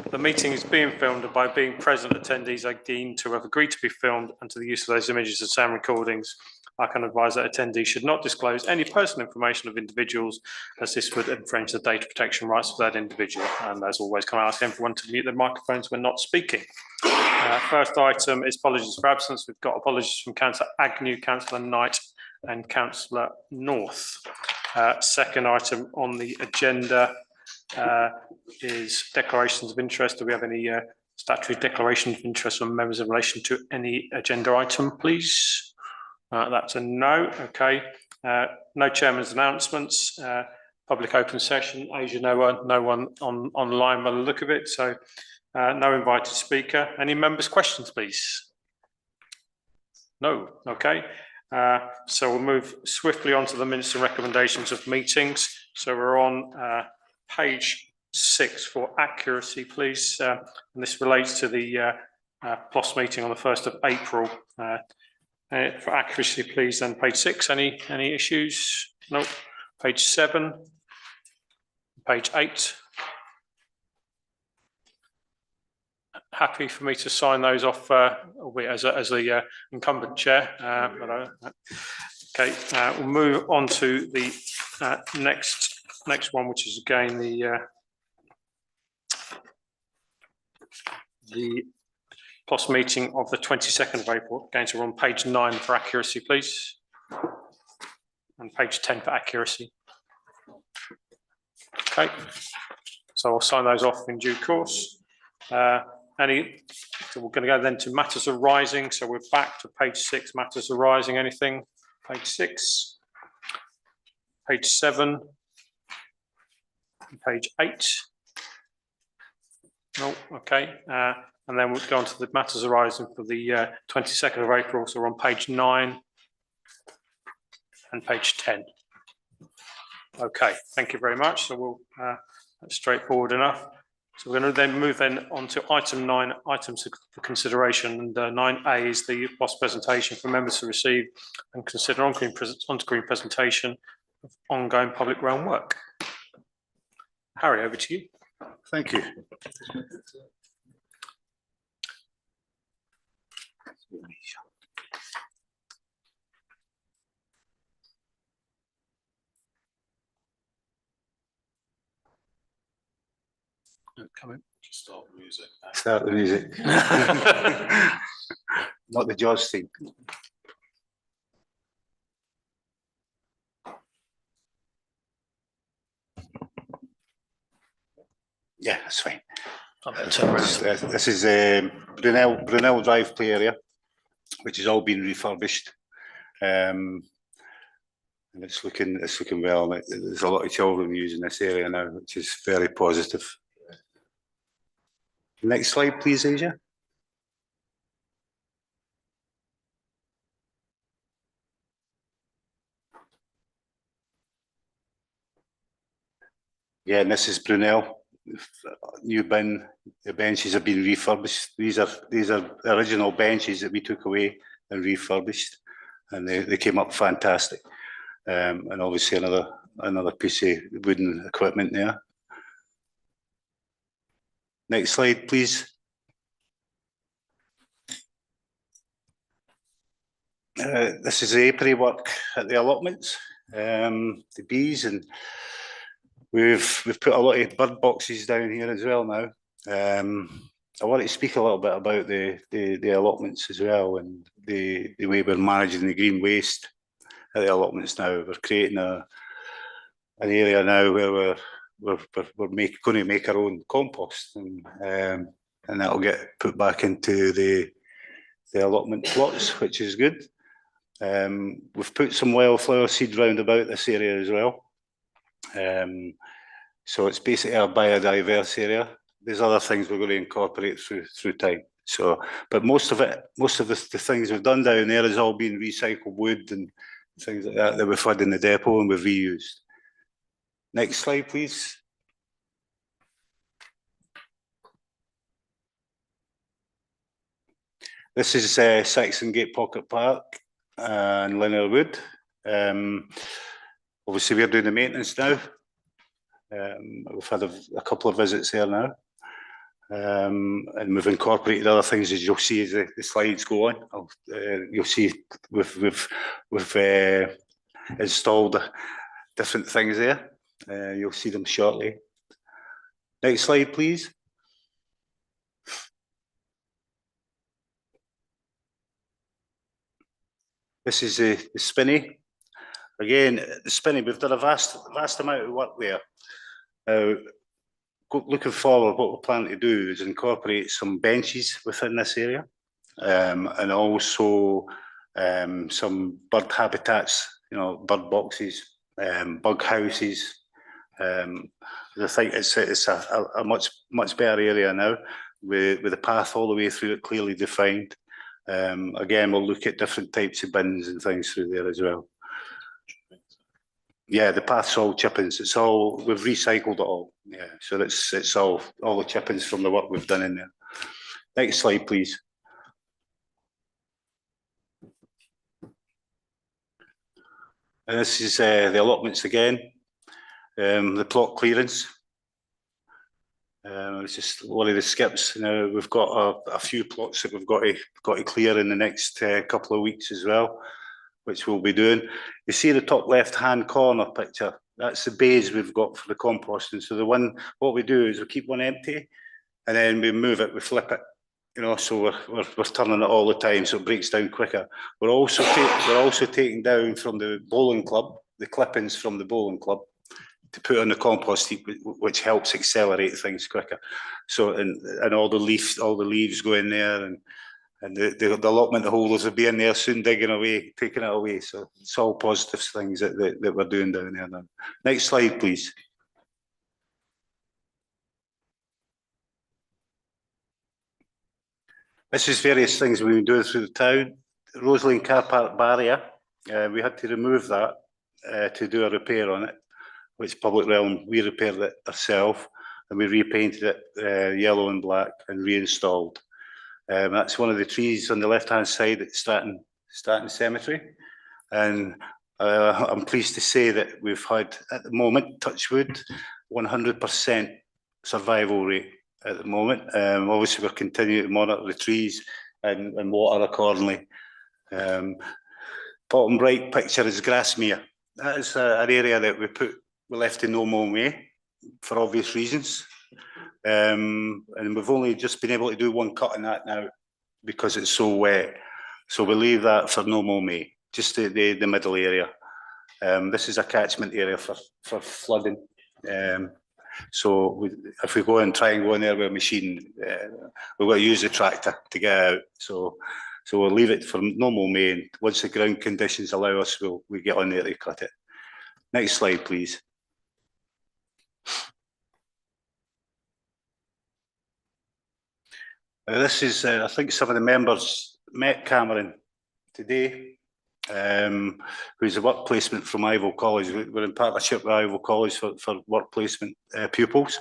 The meeting is being filmed, and by being present, attendees are deemed to have agreed to be filmed and to the use of those images and sound recordings. I can advise that attendees should not disclose any personal information of individuals, as this would infringe the data protection rights of that individual. And as always, can I ask everyone to mute their microphones when not speaking? First item is apologies for absence. We've got apologies from Councillor Agnew, Councillor Knight and Councillor North. Second item on the agenda is declarations of interest. Do we have any statutory declarations of interest from members in relation to any agenda item, please? That's a no. Okay. No chairman's announcements. Public open session. Asia, no one online by the look of it. So no invited speaker. Any members' questions, please? No. Okay. So we'll move swiftly on to the minutes and recommendations of meetings. So we're on page 6 for accuracy, please. And this relates to the PLOS meeting on the 1st of April. For accuracy, please, then page 6. Any issues? No. Page 7. Page 8. Happy for me to sign those off as the incumbent chair. Okay, we'll move on to the next one, which is again the PLOS meeting of the 22nd of April. Again, so we're on page 9 for accuracy, please, and page 10 for accuracy. Okay, so I'll sign those off in due course. So we're going to go then to matters arising. So we're back to page 6, matters arising. Anything? Page 6, page 7, page 8. No, okay. And then we'll go on to the matters arising for the 22nd of April. So we're on page 9 and page 10. Okay, thank you very much. So we'll that's straightforward enough. So we're going to then move on to item 9, items for consideration. And 9A is the PLOS presentation for members to receive and consider on-screen presentation of ongoing public realm work. Harry, over to you. Thank you. Come in. Just start the music. Start the music. Not the Jaws theme. Yeah, that's fine. This is Brunel Drive play area, which has all been refurbished, and it's looking well. There's a lot of children using this area now, which is very positive. Next slide, please, Asia. Yeah, and this is Brunel. New bin. The benches have been refurbished. These are original benches that we took away and refurbished, and they came up fantastic. And obviously another piece of wooden equipment there. Next slide, please. This is the apiary work at the allotments, the bees, and we've put a lot of bird boxes down here as well now. I want to speak a little bit about the allotments as well, and the way we're managing the green waste at the allotments now. We're creating an area now where we're going to make our own compost, and that'll get put back into the allotment plots, which is good. We've put some wildflower seed round about this area as well. So it's basically a biodiverse area. There's other things we're going to incorporate through time. So, but most of the things we've done down there has all been recycled wood and things like that we've had in the depot and we've reused. Next slide, please. This is Saxon Gate Pocket Park and Linear Wood. Obviously, we're doing the maintenance now. We've had a couple of visits there now. And we've incorporated other things, as you'll see as the slides go on. You'll see we've installed different things there. You'll see them shortly. Next slide, please. This is the spinney. Again, the spinney, we've done a vast amount of work there. Looking forward, what we're planning to do is incorporate some benches within this area, and also some bird habitats, bird boxes, bug houses. I think it's a much better area now with the path all the way through it clearly defined. Again, we'll look at different types of bins and things through there as well. Yeah, the path's all chippings. It's all, we've recycled it all. Yeah, so it's all the chippings from the work we've done in there. Next slide, please. And this is the allotments again, the plot clearance. It's just one of the skips. Now we've got a few plots that we've got to clear in the next couple of weeks as well, which we'll be doing. You see the top left-hand corner picture, that's the bays we've got for the composting. So what we do is we keep one empty and then we move it, we flip it, so we're turning it all the time so it breaks down quicker. We're also taking down from the bowling club, the clippings from the bowling club to put on the compost heap, which helps accelerate things quicker. So, and all the leaves go in there, and the allotment holders will be in there soon digging away, taking it away. So it's all positive things that we're doing down there now. Next slide, please. This is various things we've been doing through the town. Roselane car park barrier, we had to remove that to do a repair on it, which Public Realm, we repaired it ourselves, and we repainted it yellow and black and reinstalled. That's one of the trees on the left-hand side at Stratton Cemetery. And I'm pleased to say that we've had, at the moment, touch wood, 100% survival rate at the moment. Obviously, we're continuing to monitor the trees and water accordingly. Bottom right picture is Grassmere. That is an area that we left in no mow May for obvious reasons. And we've only just been able to do one cut on that now because it's so wet. So we leave that for no mow May, just the middle area. This is a catchment area for flooding. So if we go and try and go in there with a machine, we've got to use the tractor to get out. So we'll leave it for no mow May, and once the ground conditions allow us, we get on there to cut it. Next slide, please. This is, I think some of the members met Cameron today, who's a work placement from Ivo College. We're in partnership with Ivo College for work placement pupils,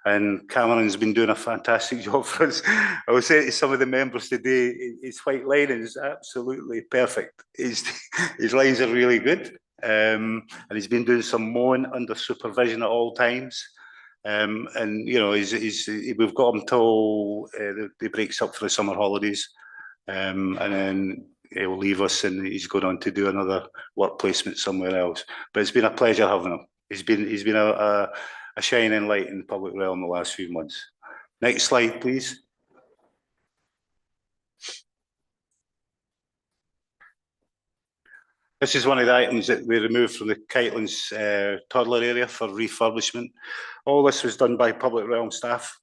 and Cameron's been doing a fantastic job for us. I was saying to some of the members today, his white line is absolutely perfect. His lines are really good, and he's been doing some mowing under supervision at all times. And we've got him till the breaks up for the summer holidays, and then he'll leave us and he's going on to do another work placement somewhere else. But it's been a pleasure having him. He's been a shining light in the public realm the last few months. Next slide, please. This is one of the items that we removed from the Kitelands toddler area for refurbishment. All this was done by Public Realm staff.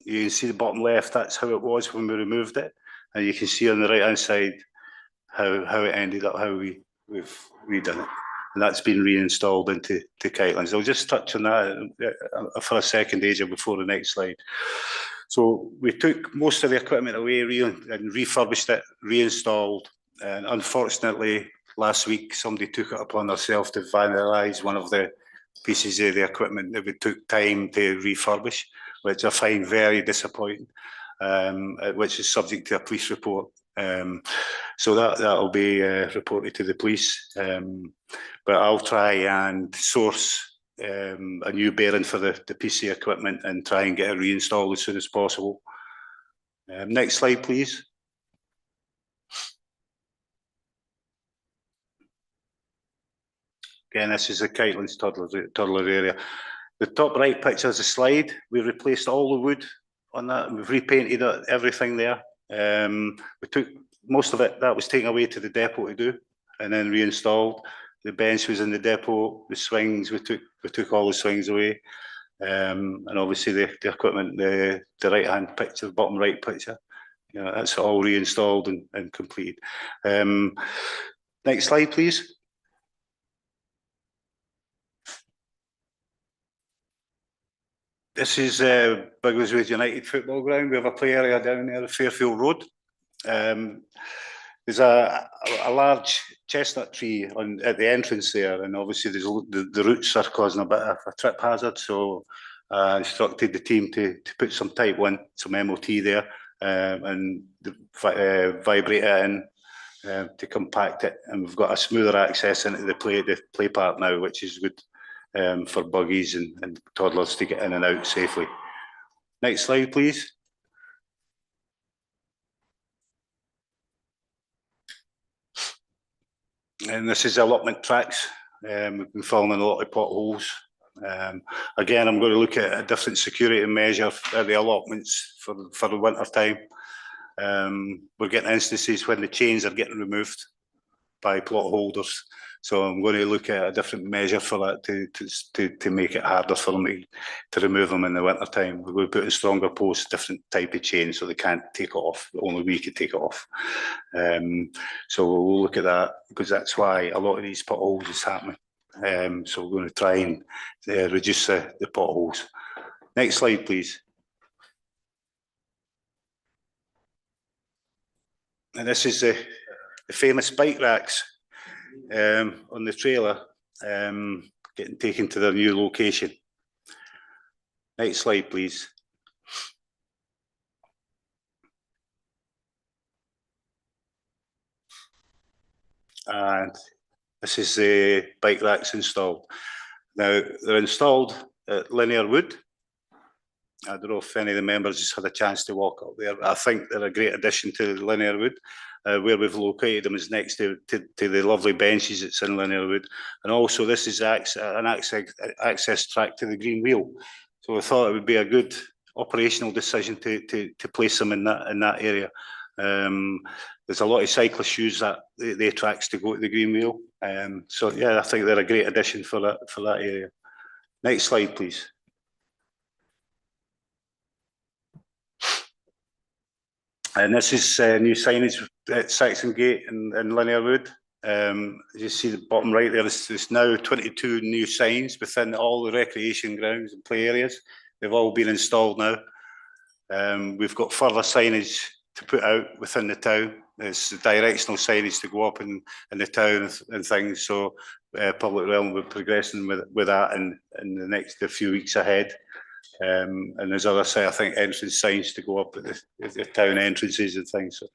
You can see the bottom left, that's how it was when we removed it. And you can see on the right-hand side how it ended up, how we've redone it. And that's been reinstalled into Kitelands. I'll just touch on that for a second, Asia, before the next slide. So we took most of the equipment away and refurbished it, reinstalled. And unfortunately, last week, somebody took it upon themselves to vandalise one of the pieces of the equipment that we took time to refurbish, which I find very disappointing, which is subject to a police report. So that'll be reported to the police. But I'll try and source a new bearing for the PC equipment and try and get it reinstalled as soon as possible. Next slide, please. Again, this is the Kitelands toddler area. The top right picture is a slide. We replaced all the wood on that. We've repainted everything there. We took most of it, that was taken away to the depot to do, and then reinstalled. The bench was in the depot. The swings, we took all the swings away. And obviously the equipment, the right-hand picture, bottom right picture, you know, that's all reinstalled and completed. Next slide, please. This is Biggleswade United football ground. We have a play area down there at Fairfield Road. There's a large chestnut tree at the entrance there, and obviously the roots are causing a bit of a trip hazard. So I instructed the team to put some type 1, some MOT there, and vibrate it in to compact it. And we've got a smoother access into the play part now, which is good for buggies and toddlers to get in and out safely. Next slide, please. And this is allotment tracks. We've been filling in a lot of potholes. Again, I'm going to look at a different security measure at the allotments for the winter time. We're getting instances when the chains are getting removed by plot holders. So I'm going to look at a different measure for that to make it harder for them to remove them in the winter time. We're going to put in stronger posts, different type of chain, so they can't take it off. Only we can take it off. So we'll look at that, because that's why a lot of these potholes is happening. So we're going to try and reduce the potholes. Next slide, please. And this is the famous bike racks on the trailer, getting taken to their new location. Next slide, please. And this is the bike racks installed. Now, they're installed at Linear Wood. I don't know if any of the members just had a chance to walk up there. I think they're a great addition to Linear Wood. Where we've located them is next to the lovely benches that's in Linear Wood. And also this is an access track to the green wheel. So I thought it would be a good operational decision to place them in that area. There's a lot of cyclists use the tracks to go to the green wheel. So yeah, I think they're a great addition for that area. Next slide, please. And this is new signage at Saxon Gate and Linear Wood. As you see the bottom right there, there's now 22 new signs within all the recreation grounds and play areas. They've all been installed now. We've got further signage to put out within the town. There's directional signage to go up in the town and things. So Public Realm will be progressing with that in the next few weeks ahead. And there's other, I think, entrance signs to go up at the town entrances and things. So.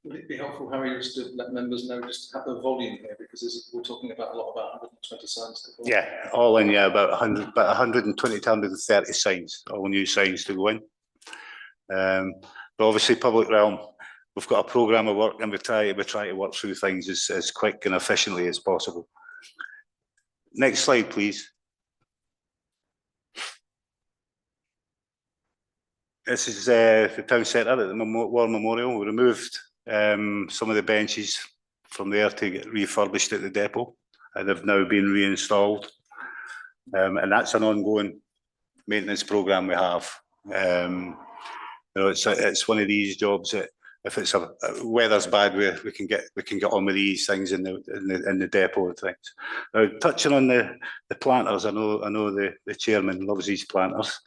Would it be helpful, Harry, just to let members know just have the volume here, because we're talking about a lot, about 120 signs to go. Yeah, all in, yeah, about 120 to 130 signs, all new signs to go in. But obviously, Public Realm, we've got a programme of work, and we try to work through things as quick and efficiently as possible. Next slide, please. This is the town centre at the War Memorial. We removed some of the benches from there to get refurbished at the depot, and they've now been reinstalled. And that's an ongoing maintenance programme we have. You know, it's one of these jobs that if it's weather's bad, we can get on with these things in the depot and things. Now, touching on the planters, I know the chairman loves these planters.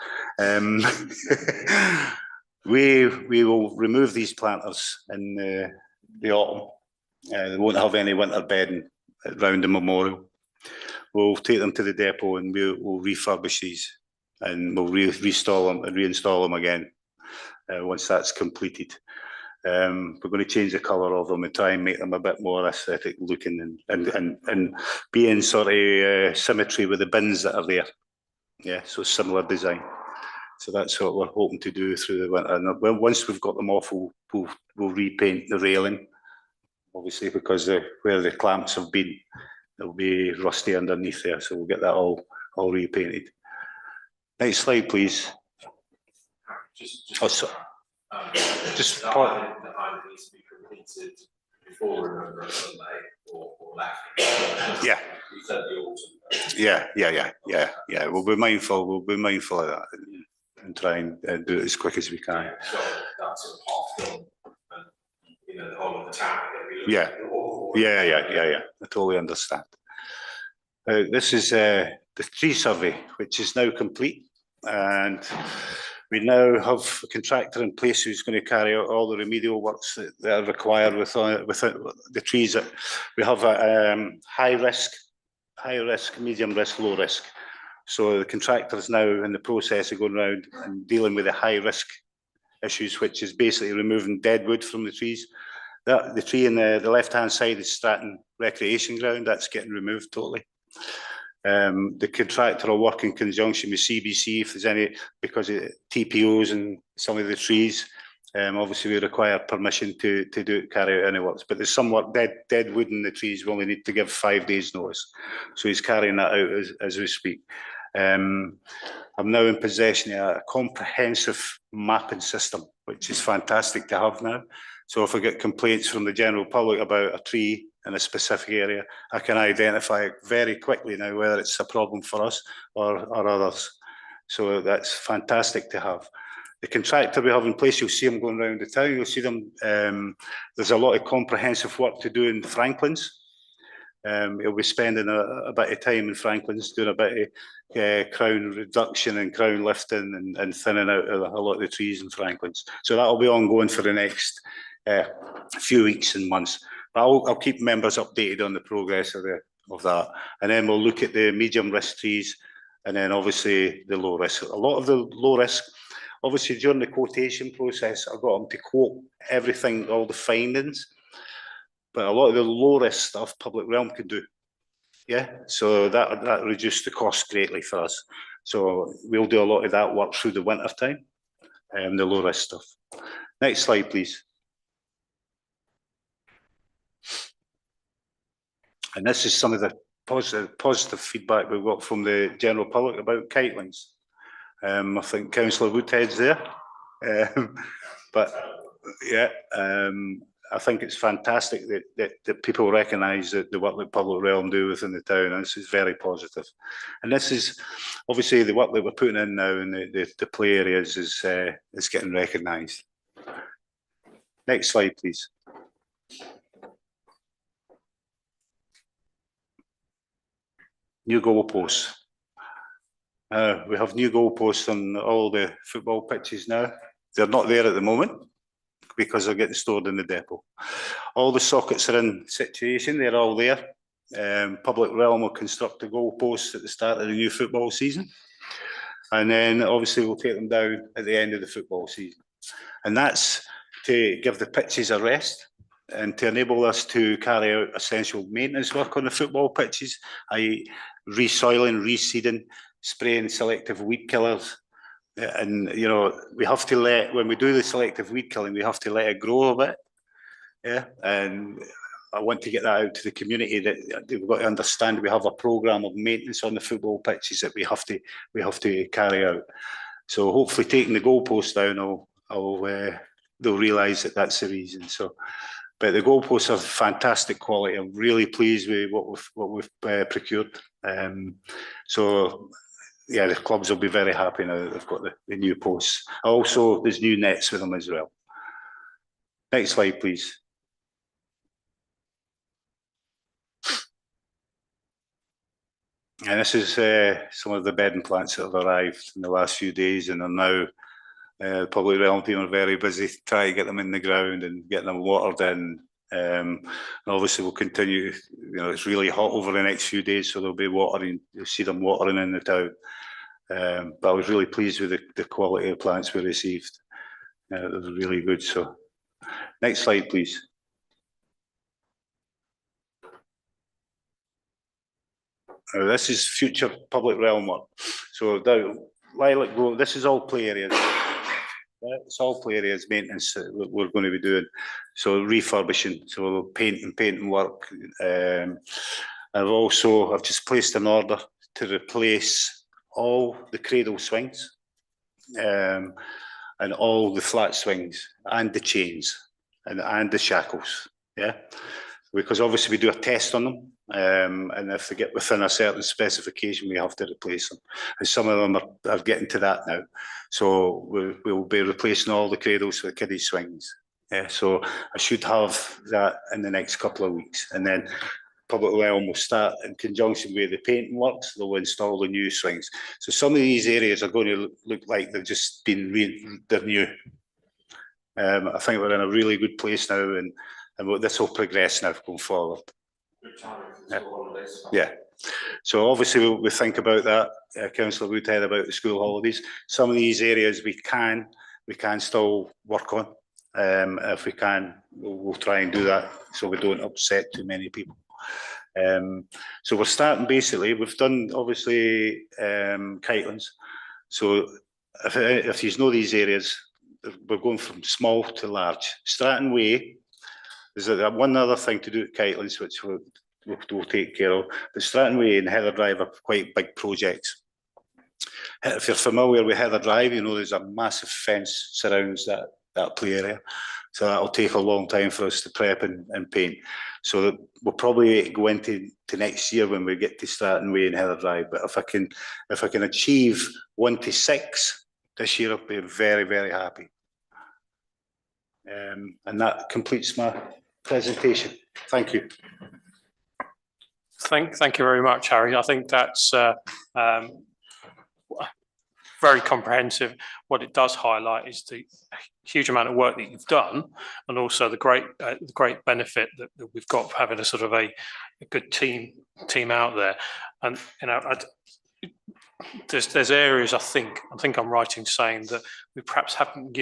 We will remove these planters in the autumn. They won't have any winter bedding around the memorial. We'll take them to the depot and we'll refurbish these, and we'll reinstall them again once that's completed. We're going to change the colour of them and try and make them a bit more aesthetic looking and be in sort of symmetry with the bins that are there. Yeah, so similar design. So that's what we're hoping to do through the winter. And once we've got them off, we'll repaint the railing, obviously, because where the clamps have been, it'll be rusty underneath there. So we'll get that all repainted. Next slide, please. Just Oh, so, just the island needs to be completed before Remembrance Sunday or after. Yeah. You said the autumn. Yeah. We'll be mindful of that and try and do it as quick as we can. So that's sort of half done, and you know the whole of the town. Yeah. I totally understand. This is the tree survey, which is now complete, and we now have a contractor in place who's going to carry out all the remedial works that are required with the trees. That we have a high risk, medium risk, low risk. So the contractor is now in the process of going around and dealing with the high risk issues, which is basically removing dead wood from the trees. The tree on the left-hand side is Stratton Recreation Ground. That's getting removed totally. The contractor will work in conjunction with CBC if there's any, because of TPOs and some of the trees. Obviously, we require permission to carry out any works. But there's somewhat dead wood in the trees. We only need to give 5 days' notice. So he's carrying that out as we speak. I'm now in possession of a comprehensive mapping system, which is fantastic to have now. So if I get complaints from the general public about a tree in a specific area, I can identify it very quickly now, whether it's a problem for us or others. So that's fantastic to have. The contractor we have in place, you'll see them going around the town, you'll see them, there's a lot of comprehensive work to do in Franklin's. He'll be spending a bit of time in Franklin's, doing a bit of crown reduction and crown lifting and thinning out a lot of the trees in Franklin's. So that'll be ongoing for the next few weeks and months. But I'll keep members updated on the progress of that. And then we'll look at the medium risk trees and then obviously the low risk. A lot of the low risk, obviously during the quotation process, I got them to quote everything, all the findings. But a lot of the low risk stuff public realm could do. Yeah, so that reduced the cost greatly for us. So we'll do a lot of that work through the winter time, the low risk stuff. Next slide, please. And this is some of the positive feedback we've got from the general public about Kitelings. I think Councillor Woodhead's there, but yeah, I think it's fantastic that people recognise the work that public realm do within the town, and this is very positive. And this is obviously the work that we're putting in now in the play areas is getting recognised. Next slide, please. New goalposts. We have new goalposts on all the football pitches now. They're not there at the moment because they're getting stored in the depot. All the sockets are in situation, they're all there. Public realm will construct the goalposts at the start of the new football season. And then obviously we'll take them down at the end of the football season. And that's to give the pitches a rest and to enable us to carry out essential maintenance work on the football pitches, i.e. resoiling, reseeding, spraying selective weed killers. And, you know, we have to when we do the selective weed killing, we have to let it grow a bit. Yeah, and I want to get that out to the community that we've got to understand we have a programme of maintenance on the football pitches that we have to carry out. So hopefully taking the goalposts down, they'll realise that that's the reason. So, but the goalposts are fantastic quality. I'm really pleased with what we've procured. So yeah, the clubs will be very happy now that they've got the new posts. Also, there's new nets with them as well. Next slide, please. And this is some of the bedding plants that have arrived in the last few days and are now the public realm team are very busy trying to get them in the ground and getting them watered in. And obviously we'll continue, you know, it's really hot over the next few days, so there'll be watering, you'll see them watering in the town. But I was really pleased with the quality of plants we received. It was really good, so Next slide, please. This is future public realm work. So the Lilac Grove, this is all play areas. It's all play areas maintenance that we're going to be doing. So refurbishing, so painting work. I've just placed an order to replace all the cradle swings and all the flat swings and the chains and the shackles. Yeah, because obviously we do a test on them. And if they get within a certain specification, we have to replace them. And some of them are getting to that now. So we'll be replacing all the cradles for the kiddie swings. Yeah, so I should have that in the next couple of weeks. And then public realm will start in conjunction with the painting works. They'll install the new swings. So some of these areas are going to look like they've just been they're new. I think we're in a really good place now, and this will progress now going forward. Yeah. So obviously we think about that, Councillor Woodhead, about the school holidays. Some of these areas we can still work on. If we can, we'll try and do that so we don't upset too many people. So we're starting basically, we've done obviously Kitelands. So if you know these areas, we're going from small to large. Stratton Way, there's one other thing to do at Kitelands, which we'll take care of. But Stratton Way and Heather Drive are quite big projects. If you're familiar with Heather Drive, you know there's a massive fence surrounds that play area. So that'll take a long time for us to prep and paint. So that we'll probably go into next year when we get to Stratton Way and Heather Drive. But if I can achieve 1 to 6 this year, I'll be very, very happy. And that completes my presentation. Thank you. Thank you very much, Harry. I think that's very comprehensive. What it does highlight is the huge amount of work that you've done, and also the great benefit that we've got for having a sort of a good team out there. And you know, there's areas I think I'm right in saying that we perhaps haven't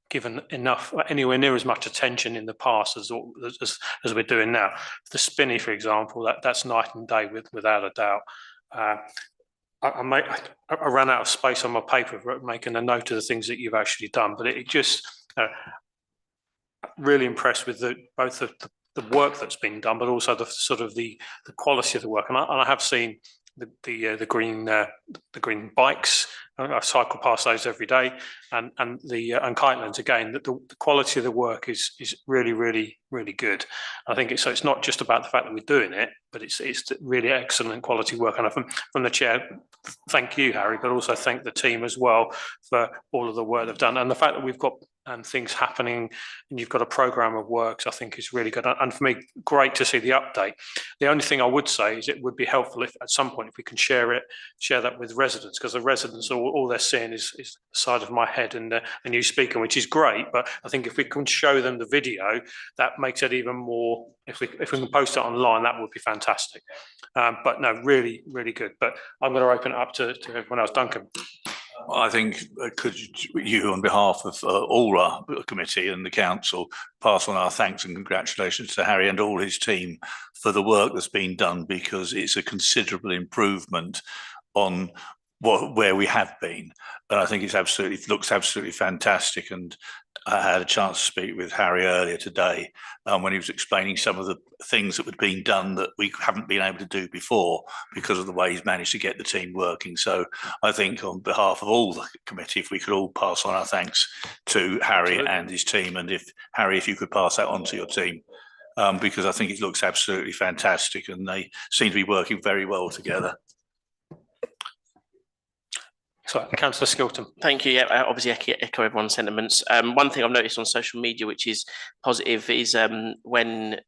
given enough, anywhere near as much attention in the past as we're doing now. The Spinney, for example, that's night and day without a doubt. I ran out of space on my paper for making a note of the things that you've actually done, but it just really impressed with both the work that's been done, but also the sort of the quality of the work. And I have seen the green bikes. I cycle past those every day, and Kitelands again. The quality of the work is really, really, really good. I think it's not just about the fact that we're doing it, but it's really excellent quality work. And from the chair, thank you, Harry, but also thank the team as well for all of the work they've done, and the fact that we've got things happening and you've got a program of works, I think is really good. And for me, great to see the update. The only thing I would say is it would be helpful if at some point if we can share that with residents, because the residents all they're seeing is the side of my head and a new speaker, which is great. But I think if we can show them the video, that makes it even more. If we can post it online, that would be fantastic. But no, really, really good. But I'm going to open it up to everyone else. Duncan. I think could you, on behalf of all our committee and the council, pass on our thanks and congratulations to Harry and all his team for the work that's been done, because it's a considerable improvement on where we have been, and I think it looks absolutely fantastic. And I had a chance to speak with Harry earlier today when he was explaining some of the things that had been done that we haven't been able to do before because of the way he's managed to get the team working. So I think on behalf of all the committee, if we could all pass on our thanks to Harry Absolutely. And his team, and if you could pass that on to your team, because I think it looks absolutely fantastic and they seem to be working very well together. So, Councillor Skilton. Thank you. Yeah, obviously echo everyone's sentiments. One thing I've noticed on social media, which is positive, is when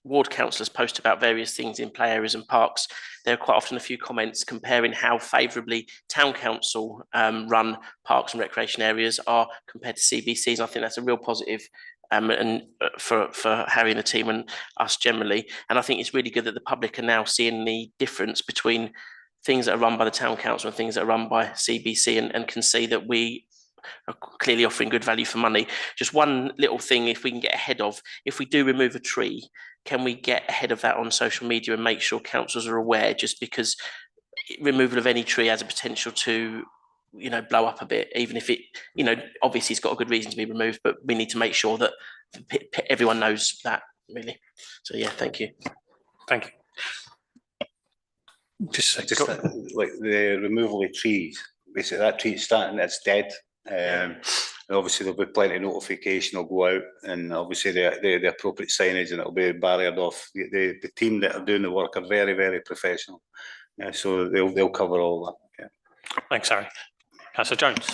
ward councillors post about various things in play areas and parks, there are quite often a few comments comparing how favourably town council run parks and recreation areas are compared to CBCs. I think that's a real positive and for Harry and the team and us generally. And I think it's really good that the public are now seeing the difference between things that are run by the town council and things that are run by CBC, and can see that we are clearly offering good value for money. Just one little thing, if we can get ahead of, if we do remove a tree, can we get ahead of that on social media and make sure councils are aware, just because removal of any tree has a potential to, you know, blow up a bit, even if it, you know, obviously it's got a good reason to be removed, but we need to make sure that everyone knows that, really. So yeah, thank you. Thank you. Just like the removal of trees, basically that tree is starting, it's dead. And obviously there'll be plenty of notification, will go out, and obviously the appropriate signage, and it'll be barriered off. The team that are doing the work are very, very professional. So they'll cover all that. Yeah. Thanks, Harry. Councillor Jones.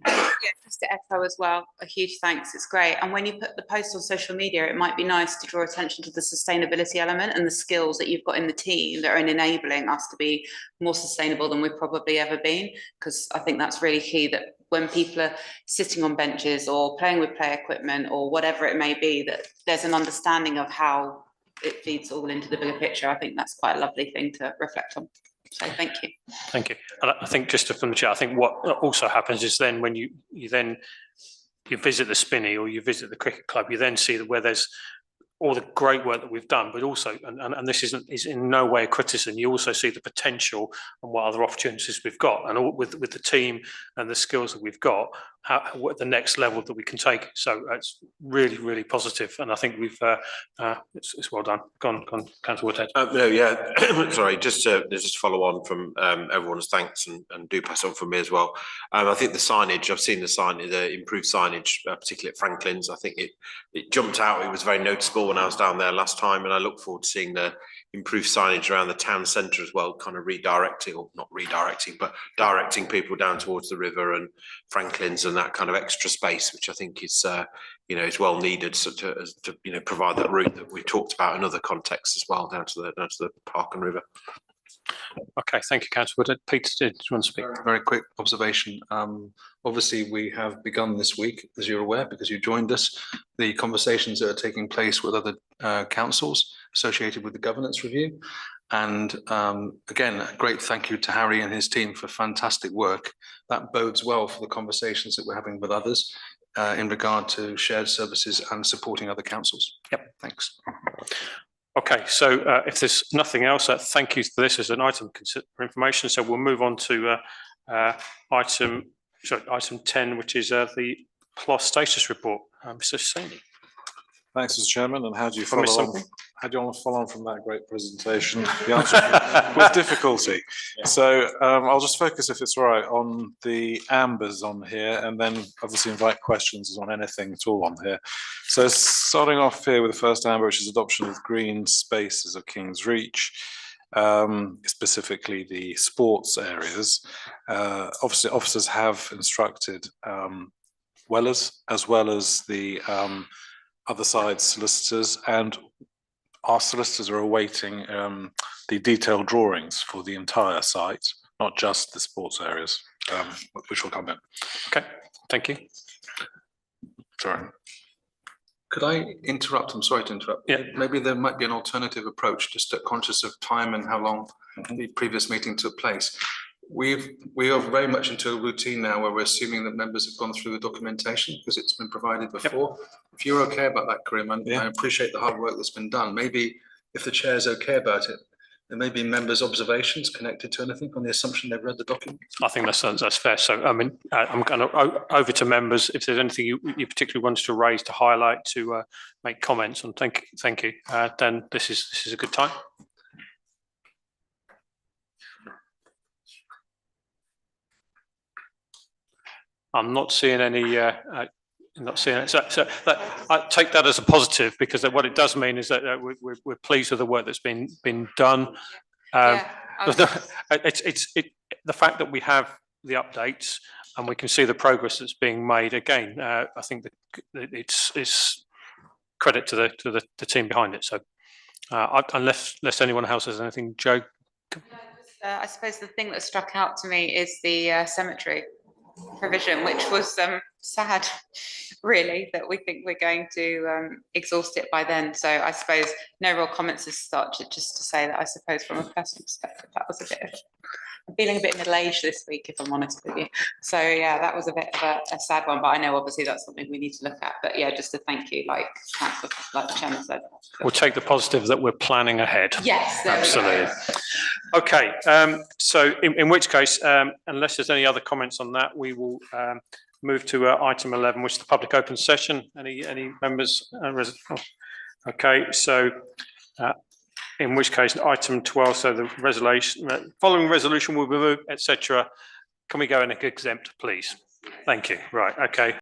Yeah, just to echo as well, a huge thanks, it's great. And when you put the post on social media, it might be nice to draw attention to the sustainability element and the skills that you've got in the team that are enabling us to be more sustainable than we've probably ever been, because I think that's really key, that when people are sitting on benches or playing with play equipment or whatever it may be, that there's an understanding of how it feeds all into the bigger picture. I think that's quite a lovely thing to reflect on. So thank you. Thank you. And I think just from the chair, I think what also happens is then when you visit the Spinney or you visit the cricket club, you then see where there's all the great work that we've done, but also, and this is in no way a criticism, you also see the potential and what other opportunities we've got, and all, with the team and the skills that we've got, what the next level that we can take. So it's really, really positive, and I think we've it's well done. Gone, Councillor Woodhead. No, yeah, sorry, just to follow on from everyone's thanks, and do pass on from me as well. I think the signage, I've seen the signage, the improved signage, particularly at Franklin's. I think it jumped out. It was very noticeable when I was down there last time, and I look forward to seeing the improved signage around the town centre as well, kind of redirecting, or not redirecting, but directing people down towards the river and Franklin's and that kind of extra space, which I think is you know, is well needed, so to you know, provide that route that we talked about in other contexts as well, down to the park and river. Okay, thank you, Councillor Woodhead. Peter, do you want to speak? Very quick observation. Obviously, we have begun this week, as you're aware, because you joined us, the conversations that are taking place with other councils associated with the governance review. And again, a great thank you to Harry and his team for fantastic work. That bodes well for the conversations that we're having with others in regard to shared services and supporting other councils. Yep. Thanks. Okay, so if there's nothing else, thank you for this as an item for information. So we'll move on to item 10, which is the PLOS status report. Mr. Saini. Thanks, Mr. Chairman. And how do you Promise follow on? something? How do you want to follow on from that great presentation? The answer is with difficulty. So I'll just focus, if it's all right, on the ambers on here, and then obviously invite questions on anything at all on here. So starting off here with the first amber, which is adoption of green spaces of King's Reach, specifically the sports areas. Obviously, officers have instructed Wellers, as well as the other side solicitors, and our solicitors are awaiting the detailed drawings for the entire site, not just the sports areas, which will come in. Okay, thank you. Sorry. Could I interrupt? I'm sorry to interrupt. Yeah. Maybe there might be an alternative approach, just conscious of time and how long the previous meeting took place. We are very much into a routine now where we're assuming that members have gone through the documentation because it's been provided before. Yep. If you're okay about that, Karim, and I appreciate the hard work that's been done, maybe if the chair's okay about it, there may be members' observations connected to anything on the assumption they've read the document. I think that's fair. So I mean, I'm going to over to members. If there's anything you particularly wanted to raise, to highlight, to make comments on, thank you. Then this is a good time. I'm not seeing any. Not seeing it. So I take that as a positive, because what it does mean is that we're pleased with the work that's been done. It's the fact that we have the updates and we can see the progress that's being made. Again, I think that it's credit to the team behind it. So unless anyone else has anything, Joe. I suppose the thing that struck out to me is the cemetery provision, which was sad, really, that we think we're going to exhaust it by then. So I suppose no real comments as such, just to say that I suppose from a personal perspective that was a bit of I'm feeling a bit middle-aged this week, if I'm honest with you. So yeah, that was a bit of a sad one, but I know obviously that's something we need to look at. But yeah, just to thank you, like the chairman said. We'll take the positive that we're planning ahead. Yes, there we Absolutely. go. Okay, so in which case, unless there's any other comments on that, we will move to item 11, which is the public open session. Any members? Okay, so in which case, item 12, so the resolution, following resolution will be moved, etc. Can we go in exempt, please? Thank you. Right, okay.